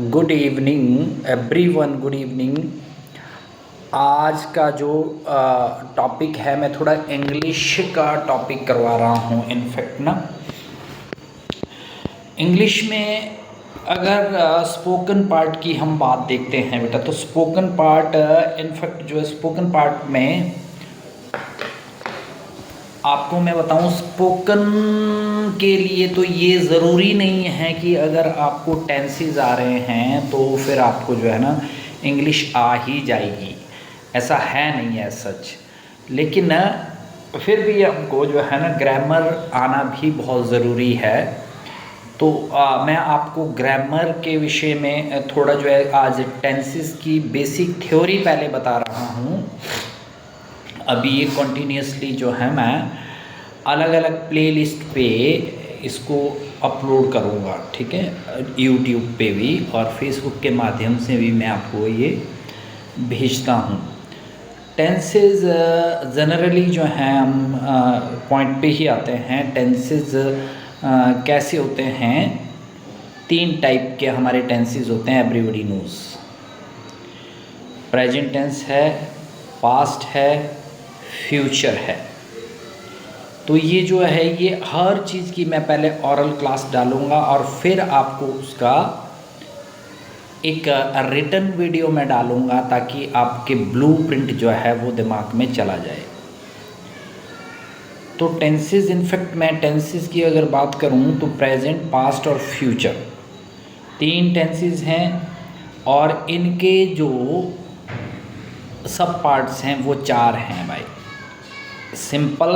Good evening everyone, good evening. आज का जो टॉपिक है, मैं थोड़ा इंग्लिश का टॉपिक करवा रहा हूँ। इनफैक्ट ना, इंग्लिश में अगर स्पोकन पार्ट की हम बात देखते हैं बेटा, तो स्पोकन पार्ट इनफैक्ट जो है स्पोकन पार्ट में आपको मैं बताऊं, स्पोकन के लिए तो ये ज़रूरी नहीं है कि अगर आपको टेंसेस आ रहे हैं तो फिर आपको जो है ना इंग्लिश आ ही जाएगी। ऐसा है नहीं है सच। लेकिन फिर भी हमको जो है ना ग्रामर आना भी बहुत ज़रूरी है। तो मैं आपको ग्रामर के विषय में थोड़ा जो है आज टेंसेस की बेसिक थ्योरी पहले बता रहा हूँ। अभी ये कॉन्टीन्यूसली जो है मैं अलग अलग प्लेलिस्ट पे इसको अपलोड करूँगा, ठीक है, यूट्यूब पे भी और फेसबुक के माध्यम से भी मैं आपको ये भेजता हूँ। टेंसेस जनरली जो हैं, हम पॉइंट पे ही आते हैं। टेंसेस कैसे होते हैं? 3 टाइप के हमारे टेंसेस होते हैं, एवरीबॉडी नोज। प्रेजेंट टेंस है, पास्ट है, फ्यूचर है। तो ये जो है, ये हर चीज़ की मैं पहले ऑरल क्लास डालूँगा और फिर आपको उसका एक रिटन वीडियो में डालूँगा ताकि आपके ब्लूप्रिंट जो है वो दिमाग में चला जाए। तो टेंसेस, इनफैक्ट मैं टेंसेस की अगर बात करूँ तो प्रेजेंट, पास्ट और फ्यूचर 3 टेंसेस हैं और इनके जो सब पार्ट्स हैं वो 4 हैं भाई। सिंपल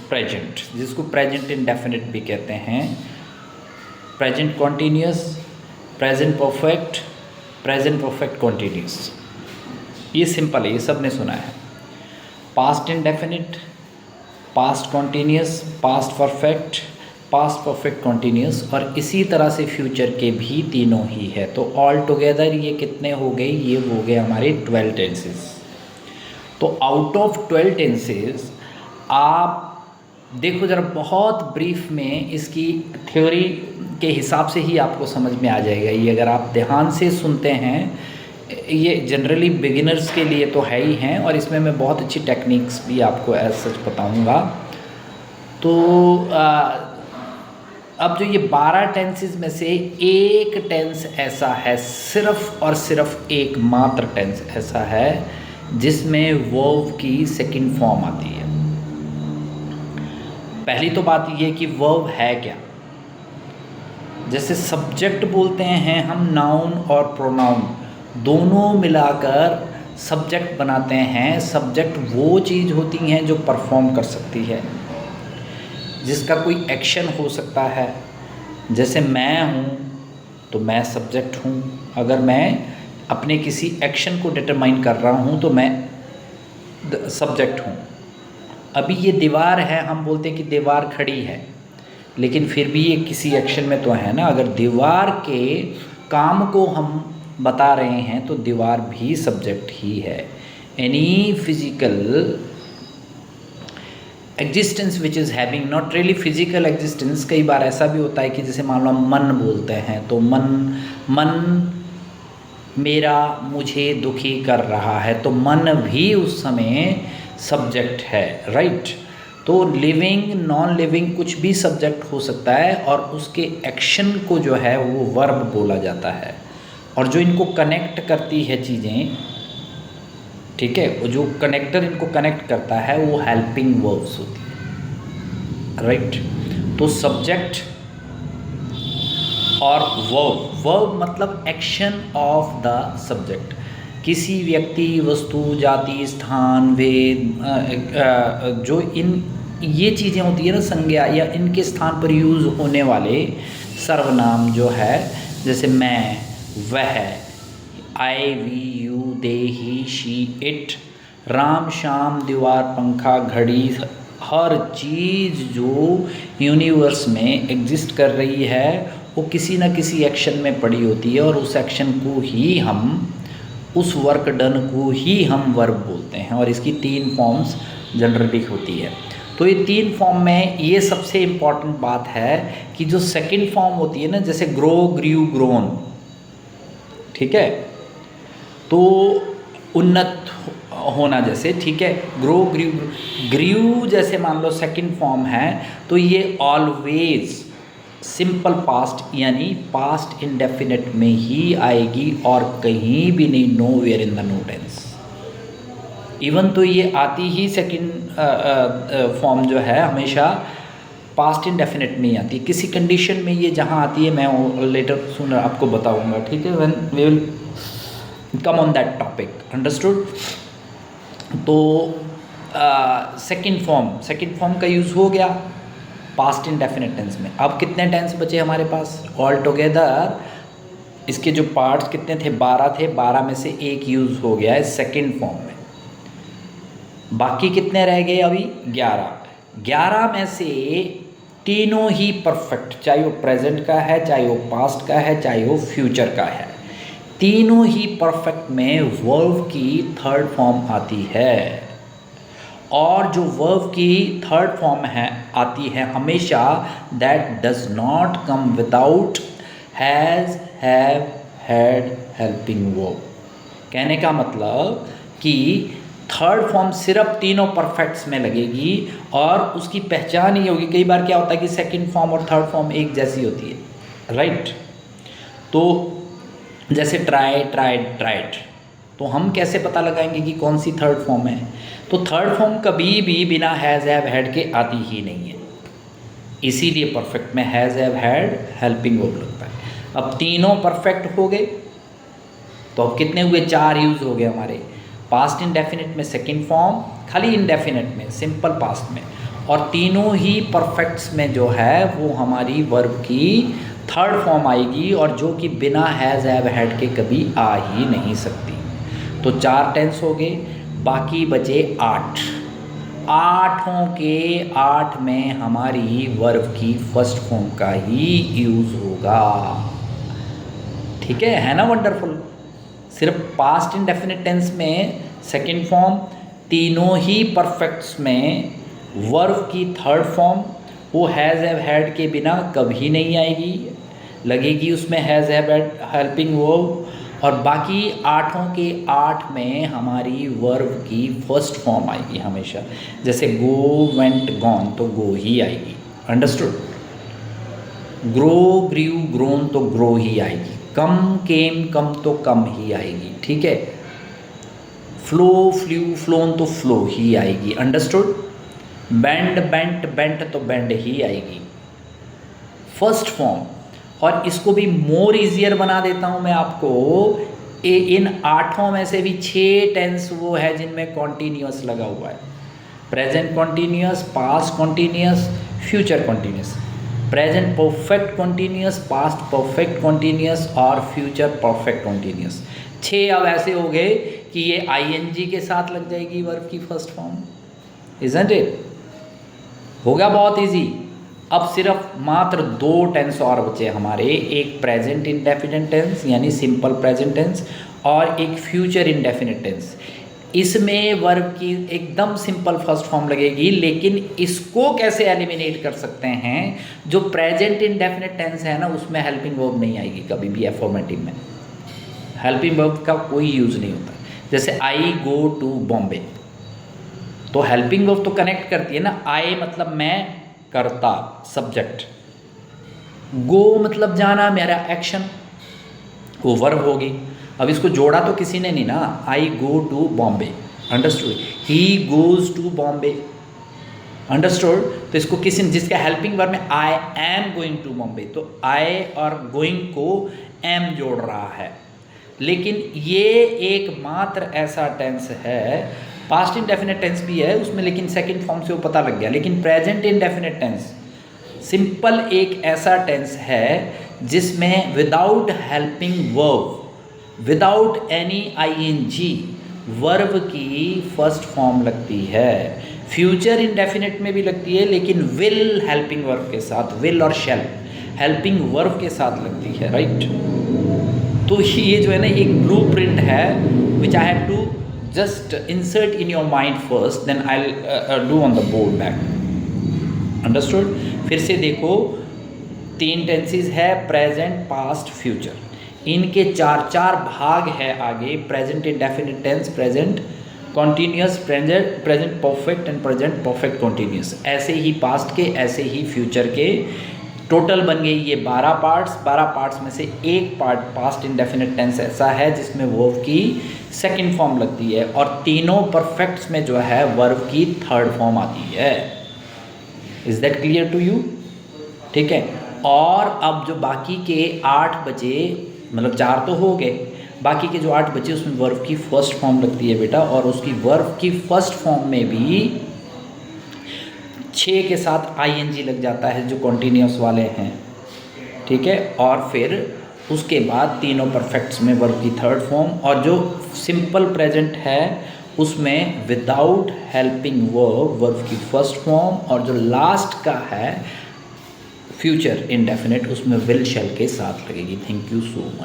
प्रेजेंट, जिसको प्रेजेंट इंडेफिनिट भी कहते हैं, present continuous, present perfect, present perfect continuous. ये सिंपल है, ये सब ने सुना है। Past indefinite, past continuous, past perfect, past perfect continuous, और इसी तरह से फ्यूचर के भी तीनों ही है। तो ऑल टुगेदर ये कितने हो गए? ये हो गए हमारे 12 टेंसेस। तो आउट ऑफ 12 टेंसेस आप देखो ज़रा, बहुत ब्रीफ में इसकी थ्योरी के हिसाब से ही आपको समझ में आ जाएगा। ये अगर आप ध्यान से सुनते हैं, ये जनरली बिगिनर्स के लिए तो है ही हैं, और इसमें मैं बहुत अच्छी टेक्निक्स भी आपको एज सच बताऊंगा। तो अब जो ये 12 टेंसेस में से एक टेंस ऐसा है, सिर्फ और सिर्फ एक मात्र टेंस ऐसा है जिसमें वर्ब की सेकंड फॉर्म आती है। पहली तो बात ये कि वर्ब है क्या। जैसे सब्जेक्ट बोलते हैं हम, नाउन और प्रोनाउन दोनों मिलाकर सब्जेक्ट बनाते हैं। सब्जेक्ट वो चीज़ होती हैं जो परफॉर्म कर सकती है, जिसका कोई एक्शन हो सकता है। जैसे मैं हूँ तो मैं सब्जेक्ट हूँ। अगर मैं अपने किसी एक्शन को डिटरमाइन कर रहा हूँ तो मैं सब्जेक्ट हूँ। अभी ये दीवार है, हम बोलते हैं कि दीवार खड़ी है, लेकिन फिर भी ये किसी एक्शन में तो है ना। अगर दीवार के काम को हम बता रहे हैं तो दीवार भी सब्जेक्ट ही है। Any physical existence which is having, not really physical existence. कई बार ऐसा भी होता है कि जैसे मान लो हम मन बोलते हैं, तो मन मेरा मुझे दुखी कर रहा है, तो मन भी उस समय सब्जेक्ट है, राइट। तो लिविंग, नॉन लिविंग कुछ भी सब्जेक्ट हो सकता है, और उसके एक्शन को जो है वो वर्ब बोला जाता है। और जो इनको कनेक्ट करती है चीज़ें, ठीक है, वो जो कनेक्टर इनको कनेक्ट करता है वो हेल्पिंग वर्ब्स होती है, राइट। तो सब्जेक्ट और वर्ब मतलब एक्शन ऑफ द सब्जेक्ट। किसी व्यक्ति, वस्तु, जाति, स्थान, वेद, जो ये चीज़ें होती है ना, संज्ञा, या इनके स्थान पर यूज़ होने वाले सर्वनाम जो है, जैसे मैं, वह, I, we, you, they, he, she, it, Ram, शाम, दीवार, पंखा, घड़ी, हर चीज़ जो यूनिवर्स में एग्जिस्ट कर रही है वो किसी न किसी एक्शन में पड़ी होती है, और उस एक्शन को ही हम, उस वर्क डन को ही हम वर्ब बोलते हैं। और इसकी 3 फॉर्म्स जनरली होती है। तो ये 3 फॉर्म में ये सबसे इम्पॉर्टेंट बात है कि जो सेकंड फॉर्म होती है ना, जैसे ग्रो, ग्रीव, ग्रोन, ठीक है। तो उन्नत होना जैसे, ठीक है, ग्रो, ग्रीव, ग्रीव जैसे मान लो सेकंड फॉर्म है, तो ये ऑलवेज सिंपल पास्ट यानी पास्ट इंडेफिनिट में ही आएगी और कहीं भी नहीं, nowhere in the no tense. Even तो ये आती ही सेकंड फॉर्म जो है हमेशा पास्ट इंडेफिनिट में ही आती है, किसी कंडीशन में ये जहाँ आती है मैं लेटर सुनर आपको बताऊंगा, ठीक है, when we will come on that topic, understood. तो सेकंड फॉर्म का यूज़ हो गया पास्ट इंडेफिनिट टेंस में। अब कितने टेंस बचे हमारे पास ऑल टुगेदर, इसके जो पार्ट्स कितने थे, 12 थे, 12 में से एक यूज़ हो गया है सेकंड फॉर्म में, बाकी कितने रह गए अभी 11 में से तीनों ही परफेक्ट, चाहे वो प्रेजेंट का है, चाहे वो पास्ट का है, चाहे वो फ्यूचर का है, तीनों ही परफेक्ट में वर्ब की थर्ड फॉर्म आती है। और जो वर्ब की थर्ड फॉर्म है आती है हमेशा, that does not come without has, have, had, helping verb. कहने का मतलब कि थर्ड फॉर्म सिर्फ तीनों परफेक्ट्स में लगेगी और उसकी पहचान ही होगी। कई बार क्या होता है कि सेकंड फॉर्म और थर्ड फॉर्म एक जैसी होती है, राइट। तो जैसे ट्राई, ट्राइड, ट्राइड, तो हम कैसे पता लगाएंगे कि कौन सी थर्ड फॉर्म है? तो थर्ड फॉर्म कभी भी बिना हैज़, हैव, हैड के आती ही नहीं है, इसीलिए परफेक्ट में has, have, had, helping verb लगता है। अब तीनों परफेक्ट हो गए, तो अब कितने हुए, 4 यूज़ हो गए हमारे। पास्ट इंडेफिनिट में सेकंड फॉर्म, खाली इंडेफिनिट में सिंपल पास्ट में, और तीनों ही परफेक्ट्स में जो है वो हमारी वर्ब की थर्ड फॉर्म आएगी, और जो कि बिना हैज़, हैव, हैड के कभी आ ही नहीं सकती। तो 4 टेंस हो गए, बाकी बचे 8। 8 के 8 में हमारी वर्ब की फर्स्ट फॉर्म का ही यूज़ होगा, ठीक है ना, वंडरफुल। सिर्फ पास्ट इंडेफिनिट टेंस में सेकंड फॉर्म, तीनों ही परफेक्ट्स में वर्ब की थर्ड फॉर्म, वो हैज़, हैव, हैड के बिना कभी नहीं आएगी, लगेगी उसमें has, have, had, helping verb. और बाकी 8 के 8 में हमारी वर्ब की फर्स्ट फॉर्म आएगी हमेशा। जैसे गो, वेंट, गॉन, तो गो ही आएगी, अंडरस्टूड। ग्रो, ग्रीव, ग्रोन, तो ग्रो ही आएगी। कम, केम, कम, तो कम ही आएगी, ठीक है। फ्लो, फ्ल्यू, फ्लोन, तो फ्लो ही आएगी, अंडरस्टूड। बेंड, बेंट, बेंट, तो बेंड ही आएगी, फर्स्ट फॉर्म। और इसको भी मोर इजियर बना देता हूँ मैं आपको, इन 8 में से भी 6 टेंस वो है जिनमें कॉन्टीन्यूअस लगा हुआ है। Present continuous, past continuous, future continuous. Present perfect continuous, past perfect continuous और फ्यूचर परफेक्ट कॉन्टीन्यूअस। 6 अब ऐसे हो गए कि ये आईएनजी के साथ लग जाएगी वर्ब की फर्स्ट फॉर्म, इज़न्ट इट? होगा बहुत इजी। अब सिर्फ मात्र 2 टेंस और बचे हमारे, एक प्रेजेंट इंडेफिनिट टेंस यानी सिंपल प्रेजेंट टेंस, और एक फ्यूचर इंडेफिनिट टेंस। इसमें वर्ब की एकदम सिंपल फर्स्ट फॉर्म लगेगी, लेकिन इसको कैसे एलिमिनेट कर सकते हैं? जो प्रेजेंट इंडेफिनिट टेंस है ना, उसमें हेल्पिंग वर्ब नहीं आएगी कभी भी, एफर्मेटिव में हेल्पिंग वर्ब का कोई यूज़ नहीं होता। जैसे आई गो टू बॉम्बे, तो हेल्पिंग वर्ब तो कनेक्ट करती है ना, आई मतलब मैं, करता, सब्जेक्ट, गो मतलब जाना, मेरा एक्शन, वो वर्ब होगी। अब इसको जोड़ा तो किसी ने नहीं ना, I go to Bombay, understood. He goes to Bombay, understood. तो इसको किसी ने, जिसका हेल्पिंग वर्ब में I am going to Bombay, तो आई और गोइंग को एम जोड़ रहा है। लेकिन ये एकमात्र ऐसा टेंस है, पास्ट इंडेफिनिट टेंस भी है उसमें, लेकिन सेकंड फॉर्म से वो पता लग गया। लेकिन प्रेजेंट इंडेफिनिट टेंस सिंपल एक ऐसा टेंस है जिसमें without helping verb, without any ING, verb की फर्स्ट फॉर्म लगती है। फ्यूचर इंडेफिनिट में भी लगती है, लेकिन विल हेल्पिंग वर्ब के साथ, विल और शैल हेल्पिंग वर्ब के साथ लगती है, राइट। तो ये जो है ना, एक ब्लूप्रिंट है which I have to just insert in your mind first, then I'll do on the board back, understood? फिर से देखो, 3 टेंसेस है, प्रेजेंट, पास्ट, फ्यूचर। इनके चार चार भाग है आगे, present indefinite tense, present continuous, present perfect and present perfect continuous. ऐसे ही पास्ट के, ऐसे ही फ्यूचर के। टोटल बन गई ये 12 पार्ट्स। 12 पार्ट्स में से एक पार्ट पास्ट इंडेफिनिट टेंस ऐसा है जिसमें वर्ब की सेकंड फॉर्म लगती है, और तीनों परफेक्ट्स में जो है वर्ब की थर्ड फॉर्म आती है। Is that clear to you? ठीक है। और अब जो बाकी के 8 बचे, मतलब 4 तो हो गए, बाकी के जो 8 बचे उसमें वर्ब की फर्स्ट फॉर्म लगती है बेटा, और उसकी वर्ब की फर्स्ट फॉर्म में भी 6 के साथ आईएनजी लग जाता है जो कॉन्टीन्यूस वाले हैं। ठीक है। और फिर उसके बाद तीनों परफेक्ट्स में वर्ब की थर्ड फॉर्म, और जो सिंपल प्रेजेंट है उसमें विदाउट हेल्पिंग वर्ब वर्ब की फर्स्ट फॉर्म, और जो लास्ट का है फ्यूचर इंडेफिनिट उसमें विल शैल के साथ लगेगी। Thank you so much.